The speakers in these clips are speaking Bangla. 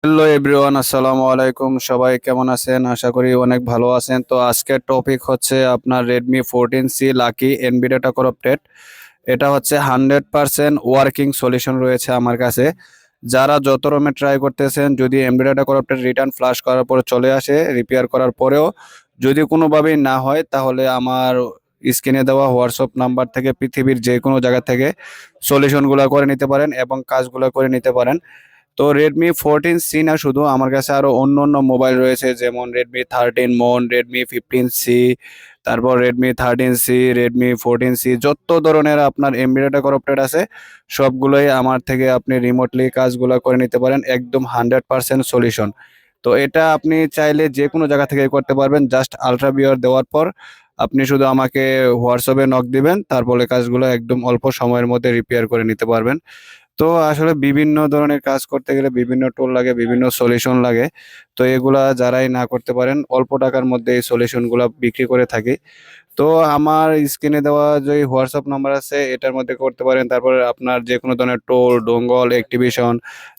হ্যালো এভরিওয়ান, আসসালামু আলাইকুম। সবাই কেমন আছেন? আশা করি অনেক ভালো আছেন। তো আজকের টপিক হচ্ছে আপনার Redmi 14C lucky NB data corrupted. এটা হচ্ছে 100% ওয়ার্কিং সলিউশন রয়েছে আমার কাছে। যারা যত রকমের ট্রাই করতেছেন, যদি এনবি ডাটা করাপ্টেড রিটার্ন ফ্লাশ করার পরে চলে আসে, রিপেয়ার করার পরেও যদি কোনোভাবেই না হয়, তাহলে আমার স্ক্রিনে দেওয়া হোয়াটসঅ্যাপ নাম্বার থেকে পৃথিবীর যে কোনো জায়গা থেকে সলিউশনগুলো করে নিতে পারেন এবং কাজগুলো করে নিতে পারেন। তো Redmi 14C না, শুধু আমার কাছে আরো অন্য অন্য মোবাইল রয়েছে, যেমন Redmi 13 মন, Redmi 15C, তারপর Redmi 13C, Redmi 14C, যত ধরনের আপনার এমবিডেটা করাপ্টেড আছে সবগুলোই আমার থেকে আপনি রিমোটলি কাজগুলো করে নিতে পারেন, একদম 100% সলিউশন। তো এটা আপনি চাইলে যে কোনো জায়গা থেকে করতে পারবেন, জাস্ট আলট্রা বিয়ার দেওয়ার পর আপনি শুধু আমাকে হোয়াটসঅ্যাপে নক দিবেন, তারপরে কাজগুলো একদম অল্প সময়ের মধ্যে রিপেয়ার করে নিতে পারবেন। তো আসলে বিভিন্ন ধরনের কাজ করতে গেলে বিভিন্ন টুল লাগে, বিভিন্ন সলিউশন লাগে। তো এগুলা যারাই না করতে পারেন, অল্প টাকার মধ্যে এই সলিউশনগুলা বিক্রি করে থাকি। তো আমার স্ক্রিনে দেওয়া যে হোয়াটসঅ্যাপ নাম্বার আছে এটার মধ্যে করতে পারেন। তারপর আপনার যে কোনো ধরনের টুল, ডোঙ্গল, অ্যাক্টিভেশন,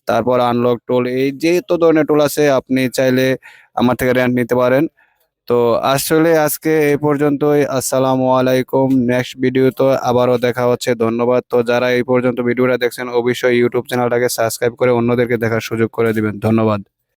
তারপর আনলক টুল, এই যে তো ধরনের টুল আছে আপনি চাইলে আমার থেকে রেন্ট নিতে পারেন। তো আসলে আজকে এই পর্যন্তই। আসসালামু আলাইকুম। নেক্সট ভিডিও তো আবারও দেখা হচ্ছে। ধন্যবাদ। তো যারা এই পর্যন্ত ভিডিওটা দেখছেন, অবশ্যই ইউটিউব চ্যানেলটাকে সাবস্ক্রাইব করে অন্যদেরকে দেখার সুযোগ করে দিবেন। ধন্যবাদ।